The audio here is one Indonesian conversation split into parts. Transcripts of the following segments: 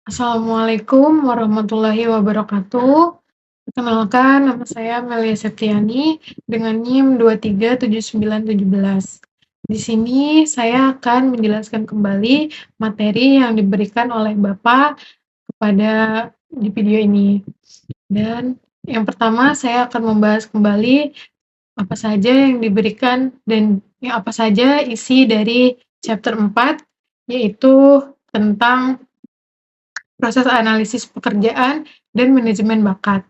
Assalamualaikum warahmatullahi wabarakatuh. Perkenalkan, nama saya Melia Septiani dengan NIM 237917. Di sini saya akan menjelaskan kembali materi yang diberikan oleh Bapak kepada di video ini. Dan yang pertama saya akan membahas kembali apa saja yang diberikan dan apa saja isi dari chapter 4, yaitu tentang proses analisis pekerjaan dan manajemen bakat.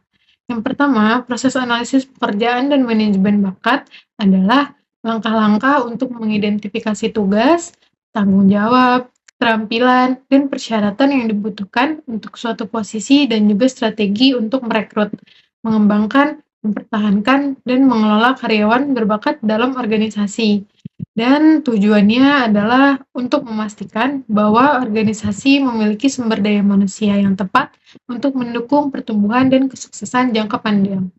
Yang pertama, proses analisis pekerjaan dan manajemen bakat adalah langkah-langkah untuk mengidentifikasi tugas, tanggung jawab, keterampilan, dan persyaratan yang dibutuhkan untuk suatu posisi dan juga strategi untuk merekrut, mengembangkan, mempertahankan, dan mengelola karyawan berbakat dalam organisasi. Dan tujuannya adalah untuk memastikan bahwa organisasi memiliki sumber daya manusia yang tepat untuk mendukung pertumbuhan dan kesuksesan jangka panjang.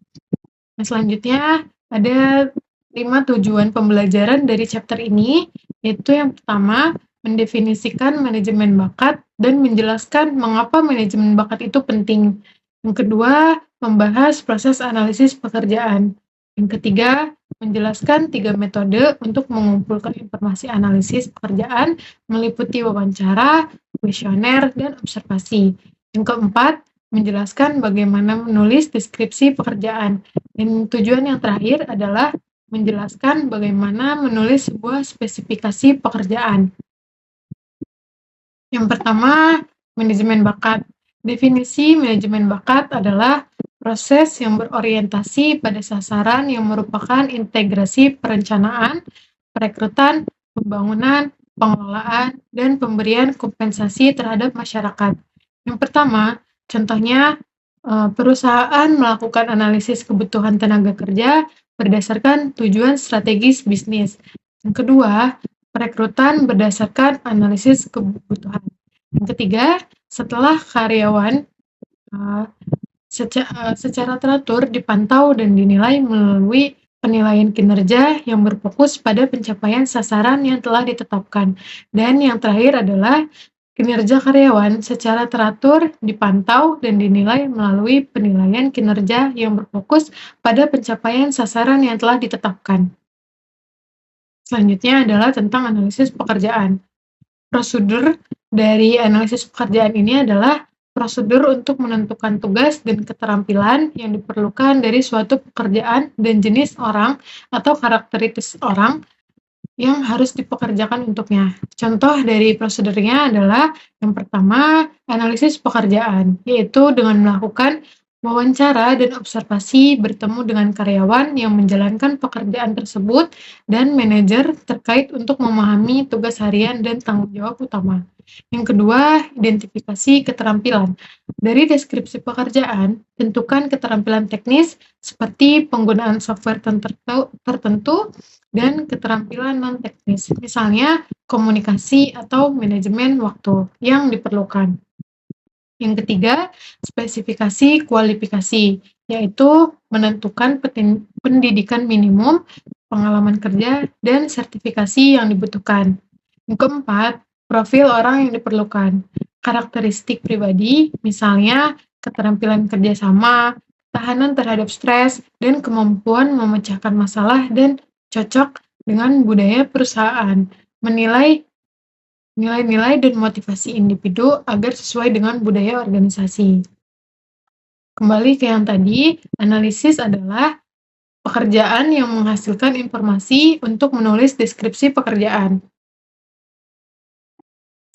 Nah, selanjutnya ada 5 tujuan pembelajaran dari chapter ini, yaitu yang pertama, mendefinisikan manajemen bakat dan menjelaskan mengapa manajemen bakat itu penting. Yang kedua, membahas proses analisis pekerjaan. Yang ketiga, menjelaskan 3 metode untuk mengumpulkan informasi analisis pekerjaan meliputi wawancara, kuesioner, dan observasi. Yang keempat, menjelaskan bagaimana menulis deskripsi pekerjaan. Dan tujuan yang terakhir adalah menjelaskan bagaimana menulis sebuah spesifikasi pekerjaan. Yang pertama, manajemen bakat. Definisi manajemen bakat adalah proses yang berorientasi pada sasaran yang merupakan integrasi perencanaan, perekrutan, pembangunan, pengelolaan, dan pemberian kompensasi terhadap masyarakat. Yang pertama, contohnya perusahaan melakukan analisis kebutuhan tenaga kerja berdasarkan tujuan strategis bisnis. Yang kedua, perekrutan berdasarkan analisis kebutuhan. Yang ketiga, setelah karyawan secara teratur dipantau dan dinilai melalui penilaian kinerja yang berfokus pada pencapaian sasaran yang telah ditetapkan. Dan yang terakhir adalah kinerja karyawan secara teratur dipantau dan dinilai melalui penilaian kinerja yang berfokus pada pencapaian sasaran yang telah ditetapkan. Selanjutnya adalah tentang analisis pekerjaan. Prosedur dari analisis pekerjaan ini adalah prosedur untuk menentukan tugas dan keterampilan yang diperlukan dari suatu pekerjaan dan jenis orang atau karakteristik orang yang harus dipekerjakan untuknya. Contoh dari prosedurnya adalah yang pertama, analisis pekerjaan, yaitu dengan melakukan wawancara dan observasi bertemu dengan karyawan yang menjalankan pekerjaan tersebut dan manajer terkait untuk memahami tugas harian dan tanggung jawab utama. Yang kedua, identifikasi keterampilan. Dari deskripsi pekerjaan, tentukan keterampilan teknis seperti penggunaan software tertentu dan keterampilan non-teknis, misalnya komunikasi atau manajemen waktu yang diperlukan. Yang ketiga, spesifikasi kualifikasi, yaitu menentukan pendidikan minimum, pengalaman kerja, dan sertifikasi yang dibutuhkan. Yang keempat, profil orang yang diperlukan. Karakteristik pribadi, misalnya keterampilan kerjasama, ketahanan terhadap stres, dan kemampuan memecahkan masalah dan cocok dengan budaya perusahaan. Menilai nilai-nilai dan motivasi individu agar sesuai dengan budaya organisasi. Kembali ke yang tadi, analisis adalah pekerjaan yang menghasilkan informasi untuk menulis deskripsi pekerjaan.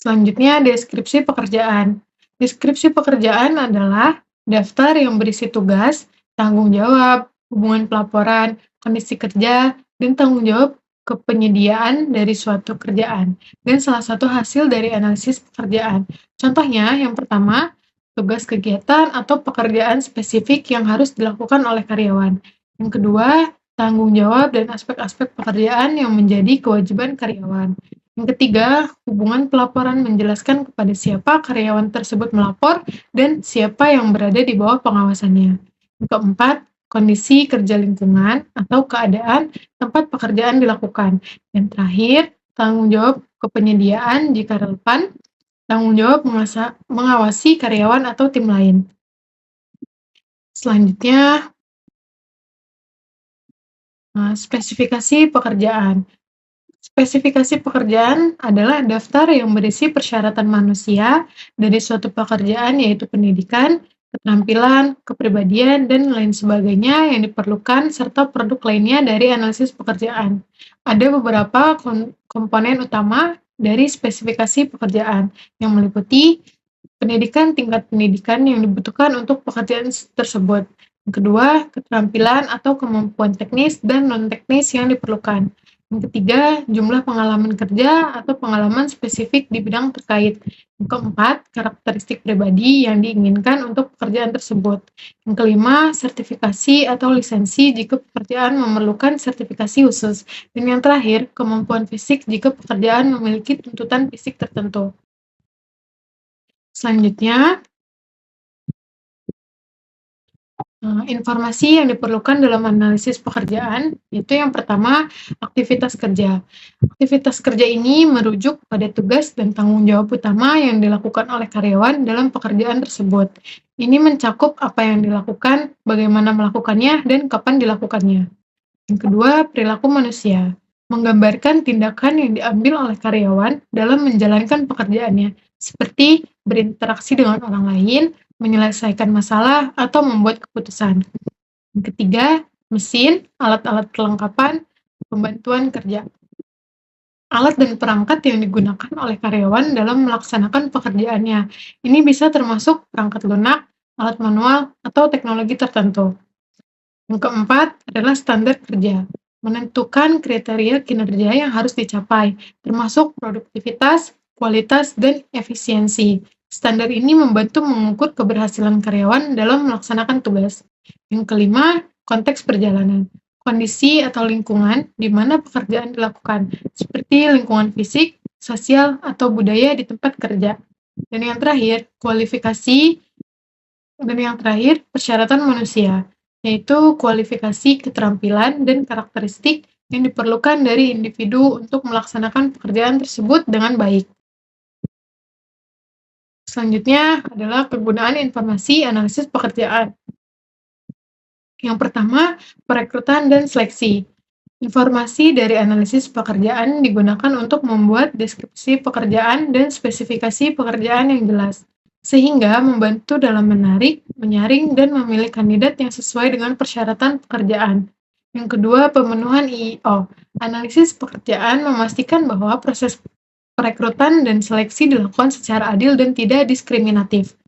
Selanjutnya, deskripsi pekerjaan. Deskripsi pekerjaan adalah daftar yang berisi tugas, tanggung jawab, hubungan pelaporan, kondisi kerja, dan tanggung jawab kepenyediaan dari suatu kerjaan, dan salah satu hasil dari analisis pekerjaan. Contohnya, yang pertama, tugas kegiatan atau pekerjaan spesifik yang harus dilakukan oleh karyawan. Yang kedua, tanggung jawab dan aspek-aspek pekerjaan yang menjadi kewajiban karyawan. Yang ketiga, hubungan pelaporan menjelaskan kepada siapa karyawan tersebut melapor dan siapa yang berada di bawah pengawasannya. Yang keempat, kondisi kerja lingkungan atau keadaan tempat pekerjaan dilakukan. Yang terakhir, tanggung jawab kepenyediaan jika relevan. tanggung jawab mengawasi karyawan atau tim lain. Selanjutnya, spesifikasi pekerjaan. Spesifikasi pekerjaan adalah daftar yang berisi persyaratan manusia dari suatu pekerjaan, yaitu pendidikan, keterampilan, kepribadian, dan lain sebagainya yang diperlukan, serta produk lainnya dari analisis pekerjaan. Ada beberapa komponen utama dari spesifikasi pekerjaan yang meliputi pendidikan, tingkat pendidikan yang dibutuhkan untuk pekerjaan tersebut. Yang kedua, keterampilan atau kemampuan teknis dan non-teknis yang diperlukan. Yang ketiga, jumlah pengalaman kerja atau pengalaman spesifik di bidang terkait. Yang keempat, karakteristik pribadi yang diinginkan untuk pekerjaan tersebut. Yang kelima, sertifikasi atau lisensi jika pekerjaan memerlukan sertifikasi khusus. Dan yang terakhir, kemampuan fisik jika pekerjaan memiliki tuntutan fisik tertentu. Selanjutnya, informasi yang diperlukan dalam analisis pekerjaan, itu yang pertama, aktivitas kerja. Aktivitas kerja ini merujuk pada tugas dan tanggung jawab utama yang dilakukan oleh karyawan dalam pekerjaan tersebut. Ini mencakup apa yang dilakukan, bagaimana melakukannya, dan kapan dilakukannya. Yang kedua, perilaku manusia. Menggambarkan tindakan yang diambil oleh karyawan dalam menjalankan pekerjaannya, seperti berinteraksi dengan orang lain, menyelesaikan masalah, atau membuat keputusan. Yang ketiga, mesin, alat-alat kelengkapan, pembantuan kerja. Alat dan perangkat yang digunakan oleh karyawan dalam melaksanakan pekerjaannya. Ini bisa termasuk perangkat lunak, alat manual, atau teknologi tertentu. Yang keempat adalah standar kerja. Menentukan kriteria kinerja yang harus dicapai, termasuk produktivitas, kualitas, dan efisiensi. Standar ini membantu mengukur keberhasilan karyawan dalam melaksanakan tugas. Yang kelima, konteks perjalanan. Kondisi atau lingkungan di mana pekerjaan dilakukan, seperti lingkungan fisik, sosial, atau budaya di tempat kerja. Dan yang terakhir, persyaratan manusia, yaitu kualifikasi, keterampilan, dan karakteristik yang diperlukan dari individu untuk melaksanakan pekerjaan tersebut dengan baik. Selanjutnya adalah penggunaan informasi analisis pekerjaan. Yang pertama, perekrutan dan seleksi. Informasi dari analisis pekerjaan digunakan untuk membuat deskripsi pekerjaan dan spesifikasi pekerjaan yang jelas, sehingga membantu dalam menarik, menyaring, dan memilih kandidat yang sesuai dengan persyaratan pekerjaan. Yang kedua, pemenuhan IIO. Analisis pekerjaan memastikan bahwa proses perekrutan dan seleksi dilakukan secara adil dan tidak diskriminatif.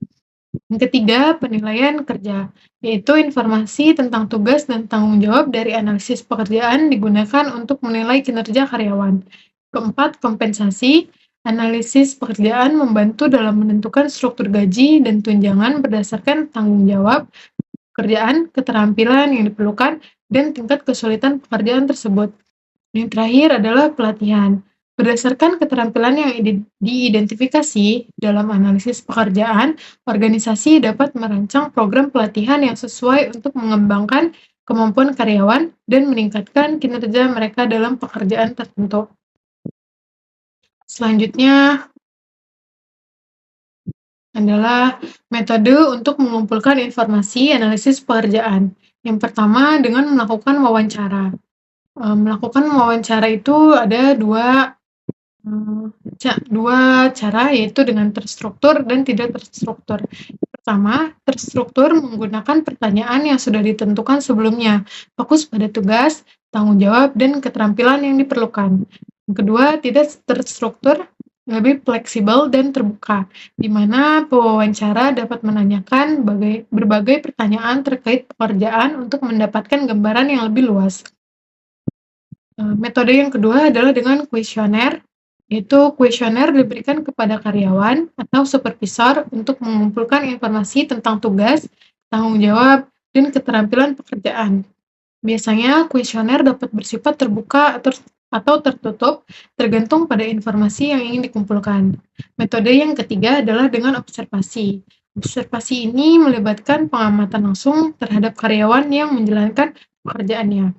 Yang ketiga, penilaian kerja, yaitu informasi tentang tugas dan tanggung jawab dari analisis pekerjaan digunakan untuk menilai kinerja karyawan. Keempat, kompensasi. Analisis pekerjaan membantu dalam menentukan struktur gaji dan tunjangan berdasarkan tanggung jawab, pekerjaan, keterampilan yang diperlukan, dan tingkat kesulitan pekerjaan tersebut. Yang terakhir adalah pelatihan. Berdasarkan keterampilan yang diidentifikasi dalam analisis pekerjaan, organisasi dapat merancang program pelatihan yang sesuai untuk mengembangkan kemampuan karyawan dan meningkatkan kinerja mereka dalam pekerjaan tertentu. Selanjutnya adalah metode untuk mengumpulkan informasi analisis pekerjaan. Yang pertama, dengan melakukan wawancara. Melakukan wawancara itu ada dua cara, yaitu dengan terstruktur dan tidak terstruktur. Pertama, terstruktur menggunakan pertanyaan yang sudah ditentukan sebelumnya, fokus pada tugas, tanggung jawab, dan keterampilan yang diperlukan. Yang kedua, tidak terstruktur, lebih fleksibel dan terbuka, di mana pewawancara dapat menanyakan berbagai pertanyaan terkait pekerjaan untuk mendapatkan gambaran yang lebih luas. Metode yang kedua adalah dengan kuesioner, yaitu kuesioner diberikan kepada karyawan atau supervisor untuk mengumpulkan informasi tentang tugas, tanggung jawab, dan keterampilan pekerjaan. Biasanya kuesioner dapat bersifat terbuka atau tertutup, tergantung pada informasi yang ingin dikumpulkan. Metode yang ketiga adalah dengan observasi. Observasi ini melibatkan pengamatan langsung terhadap karyawan yang menjalankan pekerjaannya.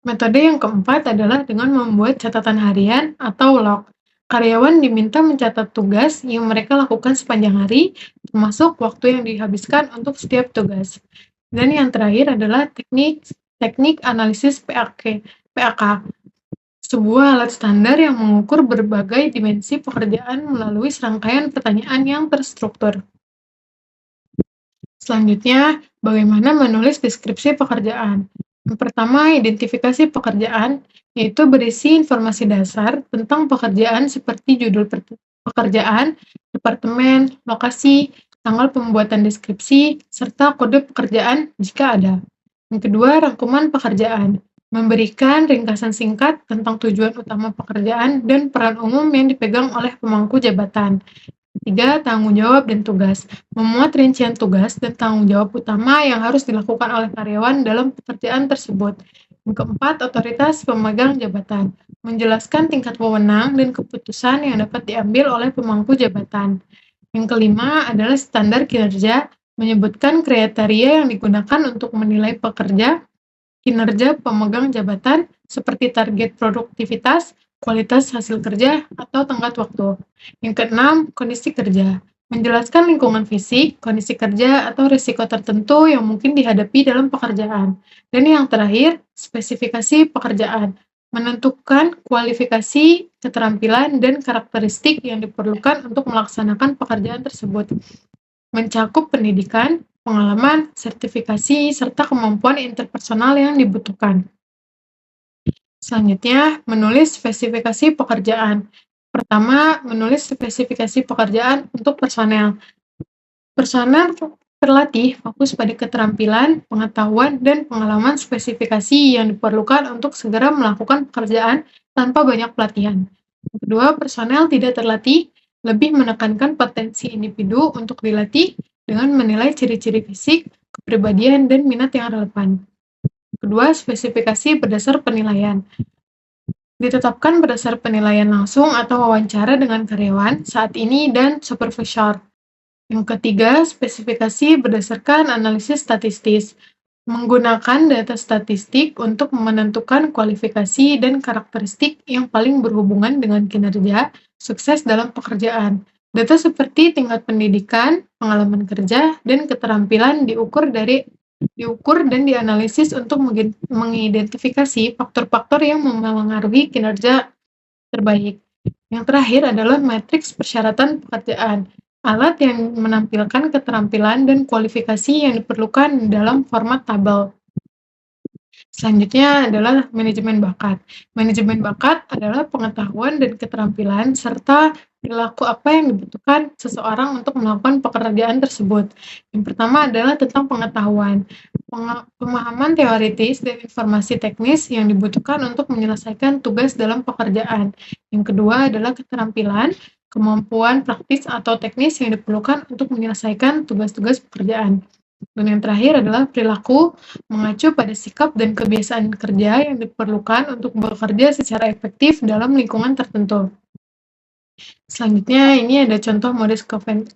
Metode yang keempat adalah dengan membuat catatan harian atau log. Karyawan diminta mencatat tugas yang mereka lakukan sepanjang hari, termasuk waktu yang dihabiskan untuk setiap tugas. Dan yang terakhir adalah teknik analisis PAK, sebuah alat standar yang mengukur berbagai dimensi pekerjaan melalui serangkaian pertanyaan yang terstruktur. Selanjutnya, bagaimana menulis deskripsi pekerjaan. Yang pertama, identifikasi pekerjaan, yaitu berisi informasi dasar tentang pekerjaan seperti judul pekerjaan, departemen, lokasi, tanggal pembuatan deskripsi, serta kode pekerjaan jika ada. Yang kedua, rangkuman pekerjaan, memberikan ringkasan singkat tentang tujuan utama pekerjaan dan peran umum yang dipegang oleh pemangku jabatan. Ketiga, tanggung jawab dan tugas, memuat rincian tugas dan tanggung jawab utama yang harus dilakukan oleh karyawan dalam pekerjaan tersebut. Yang keempat, otoritas pemegang jabatan, menjelaskan tingkat wewenang dan keputusan yang dapat diambil oleh pemangku jabatan. Yang kelima adalah standar kinerja, menyebutkan kriteria yang digunakan untuk menilai kinerja pemegang jabatan seperti target produktivitas, kualitas hasil kerja, atau tenggat waktu. Yang keenam, kondisi kerja. Menjelaskan lingkungan fisik, kondisi kerja, atau risiko tertentu yang mungkin dihadapi dalam pekerjaan. Dan yang terakhir, spesifikasi pekerjaan. Menentukan kualifikasi, keterampilan, dan karakteristik yang diperlukan untuk melaksanakan pekerjaan tersebut. Mencakup pendidikan, pengalaman, sertifikasi, serta kemampuan interpersonal yang dibutuhkan. Selanjutnya, menulis spesifikasi pekerjaan. Pertama, menulis spesifikasi pekerjaan untuk personel. Personel terlatih fokus pada keterampilan, pengetahuan, dan pengalaman spesifikasi yang diperlukan untuk segera melakukan pekerjaan tanpa banyak pelatihan. Kedua, personel tidak terlatih lebih menekankan potensi individu untuk dilatih dengan menilai ciri-ciri fisik, kepribadian, dan minat yang relevan. Kedua, spesifikasi berdasar penilaian. Ditetapkan berdasar penilaian langsung atau wawancara dengan karyawan saat ini dan supervisor. Yang ketiga, spesifikasi berdasarkan analisis statistis. Menggunakan data statistik untuk menentukan kualifikasi dan karakteristik yang paling berhubungan dengan kinerja, sukses dalam pekerjaan. Data seperti tingkat pendidikan, pengalaman kerja, dan keterampilan diukur dan dianalisis untuk mengidentifikasi faktor-faktor yang mempengaruhi kinerja terbaik. Yang terakhir adalah matriks persyaratan pekerjaan, alat yang menampilkan keterampilan dan kualifikasi yang diperlukan dalam format tabel. Selanjutnya adalah manajemen bakat. Manajemen bakat adalah pengetahuan dan keterampilan serta perilaku apa yang dibutuhkan seseorang untuk melakukan pekerjaan tersebut. Yang pertama adalah tentang pengetahuan. Pemahaman teoritis dan informasi teknis yang dibutuhkan untuk menyelesaikan tugas dalam pekerjaan. Yang kedua adalah keterampilan, kemampuan praktis atau teknis yang diperlukan untuk menyelesaikan tugas-tugas pekerjaan. Dan yang terakhir adalah perilaku, mengacu pada sikap dan kebiasaan kerja yang diperlukan untuk bekerja secara efektif dalam lingkungan tertentu. Selanjutnya, ini ada contoh modus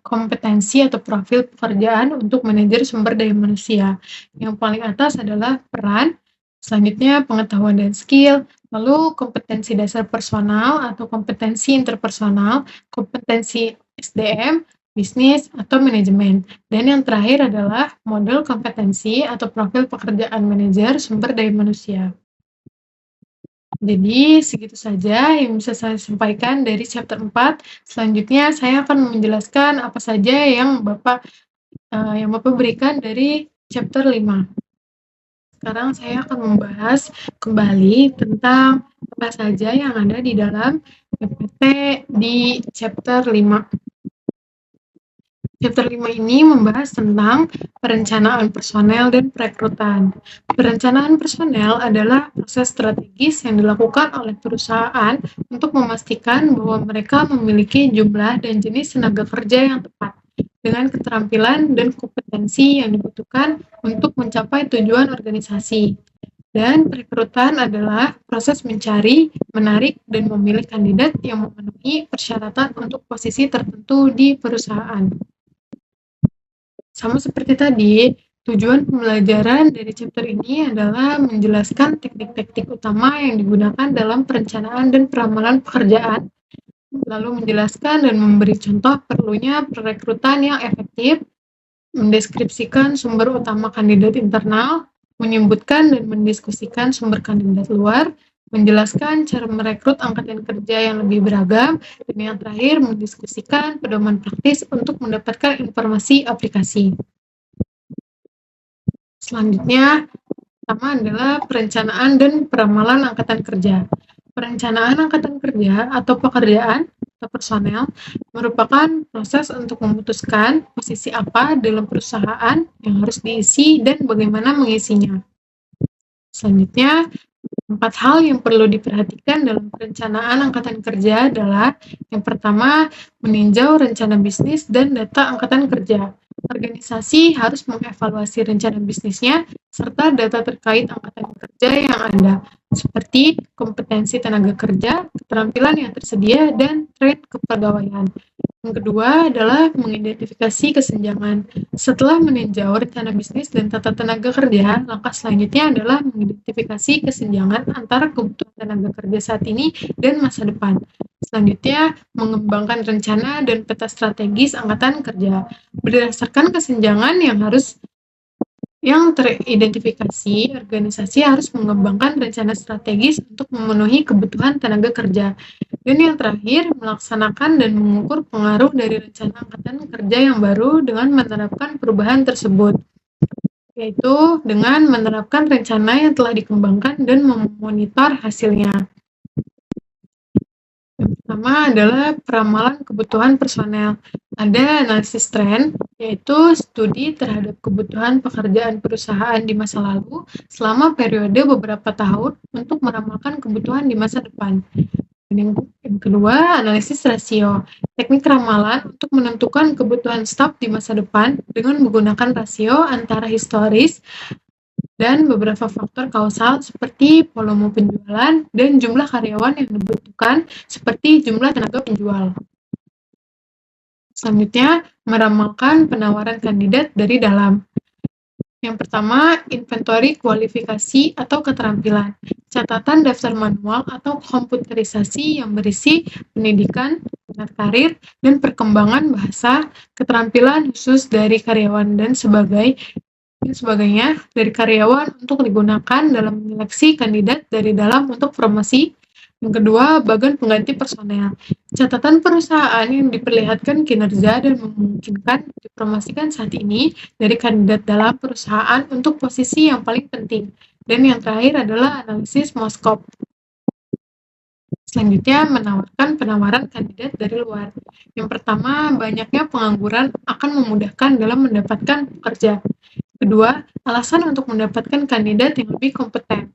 kompetensi atau profil pekerjaan untuk manajer sumber daya manusia. Yang paling atas adalah peran, selanjutnya pengetahuan dan skill, lalu kompetensi dasar personal atau kompetensi interpersonal, kompetensi SDM, bisnis, atau manajemen. Dan yang terakhir adalah model kompetensi atau profil pekerjaan manajer sumber daya manusia. Jadi, segitu saja yang bisa saya sampaikan dari chapter 4. Selanjutnya, saya akan menjelaskan apa saja yang Bapak berikan dari chapter 5. Sekarang saya akan membahas kembali tentang apa saja yang ada di dalam PPT di chapter 5. Chapter 5 ini membahas tentang perencanaan personel dan perekrutan. Perencanaan personel adalah proses strategis yang dilakukan oleh perusahaan untuk memastikan bahwa mereka memiliki jumlah dan jenis tenaga kerja yang tepat, dengan keterampilan dan kompetensi yang dibutuhkan untuk mencapai tujuan organisasi. Dan perekrutan adalah proses mencari, menarik, dan memilih kandidat yang memenuhi persyaratan untuk posisi tertentu di perusahaan. Sama seperti tadi, tujuan pembelajaran dari chapter ini adalah menjelaskan teknik-teknik utama yang digunakan dalam perencanaan dan peramalan pekerjaan lalu menjelaskan dan memberi contoh perlunya perekrutan yang efektif, mendeskripsikan sumber utama kandidat internal, menyebutkan dan mendiskusikan sumber kandidat luar, menjelaskan cara merekrut angkatan kerja yang lebih beragam, dan yang terakhir mendiskusikan pedoman praktis untuk mendapatkan informasi aplikasi. Selanjutnya, pertama adalah perencanaan dan peramalan angkatan kerja. Perencanaan angkatan kerja atau pekerjaan atau personel merupakan proses untuk memutuskan posisi apa dalam perusahaan yang harus diisi dan bagaimana mengisinya. Selanjutnya, 4 hal yang perlu diperhatikan dalam perencanaan angkatan kerja adalah yang pertama, meninjau rencana bisnis dan data angkatan kerja. Organisasi harus mengevaluasi rencana bisnisnya serta data terkait angkatan kerja yang ada, seperti kompetensi tenaga kerja, keterampilan yang tersedia, dan tren kepegawaian. Yang kedua adalah mengidentifikasi kesenjangan. Setelah meninjau rencana bisnis dan tata tenaga kerja, langkah selanjutnya adalah mengidentifikasi kesenjangan antara kebutuhan tenaga kerja saat ini dan masa depan. Selanjutnya, mengembangkan rencana dan peta strategis angkatan kerja. Berdasarkan kesenjangan yang teridentifikasi, organisasi harus mengembangkan rencana strategis untuk memenuhi kebutuhan tenaga kerja. Dan yang terakhir, melaksanakan dan mengukur pengaruh dari rencana angkatan kerja yang baru dengan menerapkan perubahan tersebut, yaitu dengan menerapkan rencana yang telah dikembangkan dan memonitor hasilnya. Yang pertama adalah peramalan kebutuhan personel. Ada analisis tren, yaitu studi terhadap kebutuhan pekerjaan perusahaan di masa lalu selama periode beberapa tahun untuk meramalkan kebutuhan di masa depan. Dan yang kedua, analisis rasio. Teknik ramalan untuk menentukan kebutuhan staf di masa depan dengan menggunakan rasio antara historis dan beberapa faktor kausal seperti volume penjualan dan jumlah karyawan yang dibutuhkan seperti jumlah tenaga penjual. Selanjutnya, meramalkan penawaran kandidat dari dalam. Yang pertama, inventory kualifikasi atau keterampilan. Catatan daftar manual atau komputerisasi yang berisi pendidikan, minat karir, dan perkembangan bahasa, keterampilan khusus dari karyawan dan sebagainya dari karyawan untuk digunakan dalam menyeleksi kandidat dari dalam untuk promosi. Yang kedua, bagan pengganti personel. Catatan perusahaan yang diperlihatkan kinerja dan memungkinkan dipromosikan saat ini dari kandidat dalam perusahaan untuk posisi yang paling penting. Dan yang terakhir adalah analisis Moskop. Selanjutnya, menawarkan penawaran kandidat dari luar. Yang pertama, banyaknya pengangguran akan memudahkan dalam mendapatkan pekerja. Kedua, alasan untuk mendapatkan kandidat yang lebih kompeten.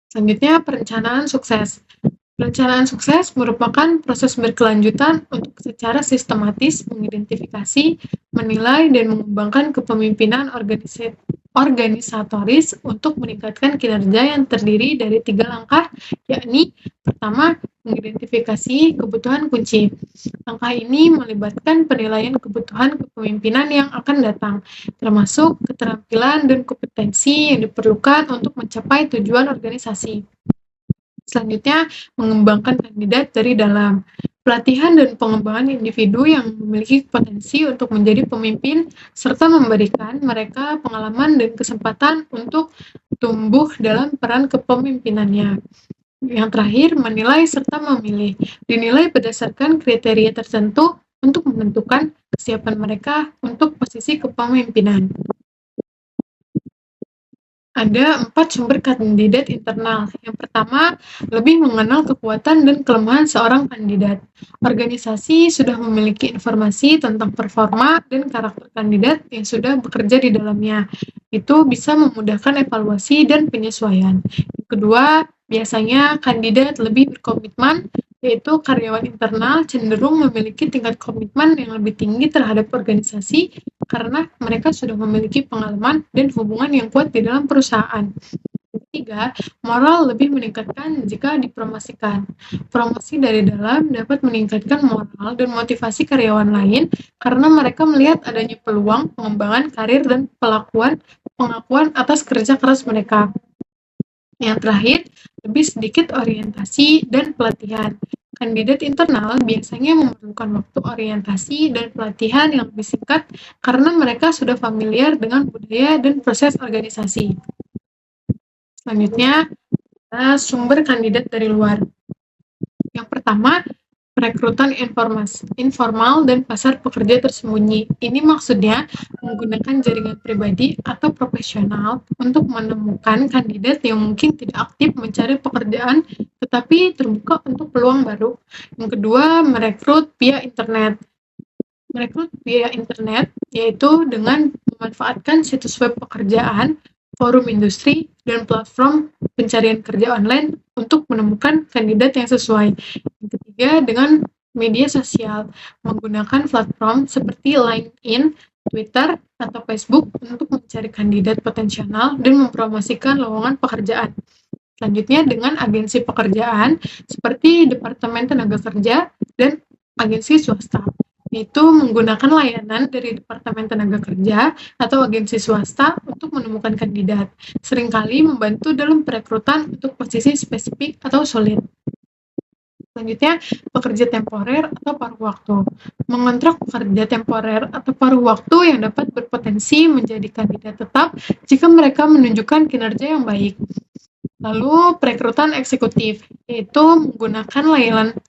Selanjutnya, perencanaan sukses. Perencanaan sukses merupakan proses berkelanjutan untuk secara sistematis mengidentifikasi, menilai, dan mengembangkan kepemimpinan organisatoris untuk meningkatkan kinerja yang terdiri dari 3 langkah, yakni pertama, mengidentifikasi kebutuhan kunci. Langkah ini melibatkan penilaian kebutuhan kepemimpinan yang akan datang, termasuk keterampilan dan kompetensi yang diperlukan untuk mencapai tujuan organisasi. Selanjutnya, mengembangkan kandidat dari dalam. Pelatihan dan pengembangan individu yang memiliki potensi untuk menjadi pemimpin, serta memberikan mereka pengalaman dan kesempatan untuk tumbuh dalam peran kepemimpinannya. Yang terakhir, menilai serta memilih. Dinilai berdasarkan kriteria tertentu untuk menentukan kesiapan mereka untuk posisi kepemimpinan. Ada 4 sumber kandidat internal. Yang pertama, lebih mengenal kekuatan dan kelemahan seorang kandidat. Organisasi sudah memiliki informasi tentang performa dan karakter kandidat yang sudah bekerja di dalamnya. Itu bisa memudahkan evaluasi dan penyesuaian. Yang kedua, biasanya kandidat lebih berkomitmen, yaitu karyawan internal cenderung memiliki tingkat komitmen yang lebih tinggi terhadap organisasi karena mereka sudah memiliki pengalaman dan hubungan yang kuat di dalam perusahaan. Ketiga, moral lebih meningkatkan jika dipromosikan. Promosi dari dalam dapat meningkatkan moral dan motivasi karyawan lain karena mereka melihat adanya peluang pengembangan karir dan pengakuan atas kerja keras mereka. Yang terakhir, lebih sedikit orientasi dan pelatihan. Kandidat internal biasanya memerlukan waktu orientasi dan pelatihan yang lebih singkat karena mereka sudah familiar dengan budaya dan proses organisasi. Selanjutnya, sumber kandidat dari luar. Yang pertama, perekrutan informal dan pasar pekerja tersembunyi. Ini maksudnya menggunakan jaringan pribadi atau profesional untuk menemukan kandidat yang mungkin tidak aktif mencari pekerjaan, tetapi terbuka untuk peluang baru. Yang kedua, merekrut via internet. Merekrut via internet yaitu dengan memanfaatkan situs web pekerjaan, forum industri, dan platform pencarian kerja online untuk menemukan kandidat yang sesuai. Yang ketiga, dengan media sosial, menggunakan platform seperti LinkedIn, Twitter, atau Facebook untuk mencari kandidat potensial dan mempromosikan lowongan pekerjaan. Selanjutnya, dengan agensi pekerjaan seperti Departemen Tenaga Kerja dan agensi swasta, yaitu menggunakan layanan dari Departemen Tenaga Kerja atau agensi swasta untuk menemukan kandidat. Seringkali membantu dalam perekrutan untuk posisi spesifik atau sulit. Selanjutnya, pekerja temporer atau paruh waktu. Mengontrak pekerja temporer atau paruh waktu yang dapat berpotensi menjadi kandidat tetap jika mereka menunjukkan kinerja yang baik. Lalu perekrutan eksekutif, yaitu menggunakan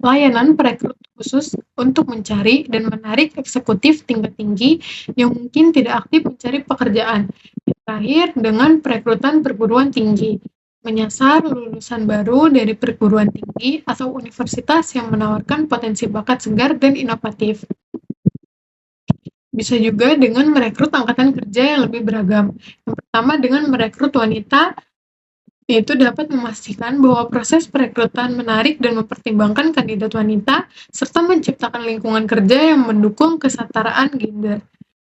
layanan perekrut khusus untuk mencari dan menarik eksekutif tingkat tinggi yang mungkin tidak aktif mencari pekerjaan. Yang terakhir, dengan perekrutan perguruan tinggi, menyasar lulusan baru dari perguruan tinggi atau universitas yang menawarkan potensi bakat segar dan inovatif. Bisa juga dengan merekrut angkatan kerja yang lebih beragam. Yang pertama, dengan merekrut wanita, yaitu dapat memastikan bahwa proses perekrutan menarik dan mempertimbangkan kandidat wanita, serta menciptakan lingkungan kerja yang mendukung kesetaraan gender.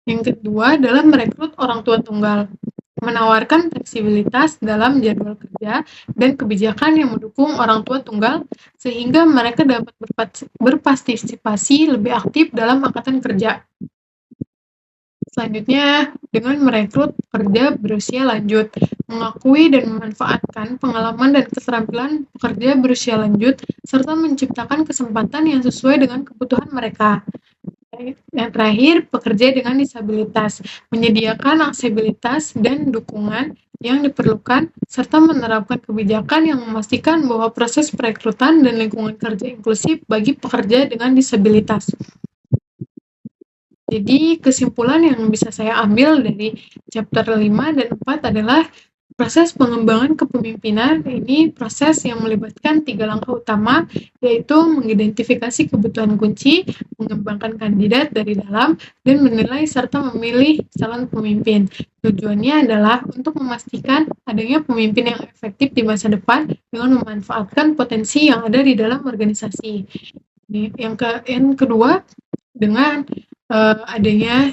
Yang kedua adalah merekrut orang tua tunggal, menawarkan fleksibilitas dalam jadwal kerja dan kebijakan yang mendukung orang tua tunggal, sehingga mereka dapat berpartisipasi lebih aktif dalam angkatan kerja. Selanjutnya, dengan merekrut pekerja berusia lanjut, mengakui dan memanfaatkan pengalaman dan keterampilan pekerja berusia lanjut, serta menciptakan kesempatan yang sesuai dengan kebutuhan mereka. Yang terakhir, pekerja dengan disabilitas, menyediakan aksesibilitas dan dukungan yang diperlukan, serta menerapkan kebijakan yang memastikan bahwa proses perekrutan dan lingkungan kerja inklusif bagi pekerja dengan disabilitas. Jadi kesimpulan yang bisa saya ambil dari chapter 5 dan 4 adalah proses pengembangan kepemimpinan ini proses yang melibatkan 3 langkah utama, yaitu mengidentifikasi kebutuhan kunci, mengembangkan kandidat dari dalam, dan menilai serta memilih calon pemimpin. Tujuannya adalah untuk memastikan adanya pemimpin yang efektif di masa depan dengan memanfaatkan potensi yang ada di dalam organisasi. Yang kedua, dengan adanya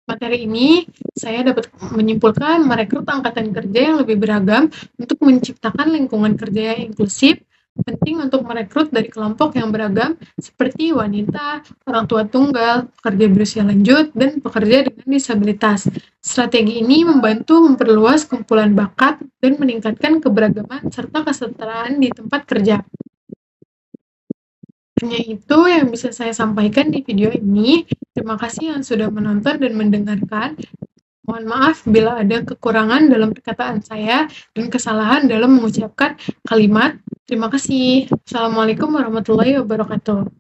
materi ini, saya dapat menyimpulkan merekrut angkatan kerja yang lebih beragam untuk menciptakan lingkungan kerja yang inklusif, penting untuk merekrut dari kelompok yang beragam seperti wanita, orang tua tunggal, pekerja berusia lanjut, dan pekerja dengan disabilitas. Strategi ini membantu memperluas kumpulan bakat dan meningkatkan keberagaman serta kesetaraan di tempat kerja. Hanya itu yang bisa saya sampaikan di video ini. Terima kasih yang sudah menonton dan mendengarkan. Mohon maaf bila ada kekurangan dalam perkataan saya dan kesalahan dalam mengucapkan kalimat. Terima kasih. Assalamualaikum warahmatullahi wabarakatuh.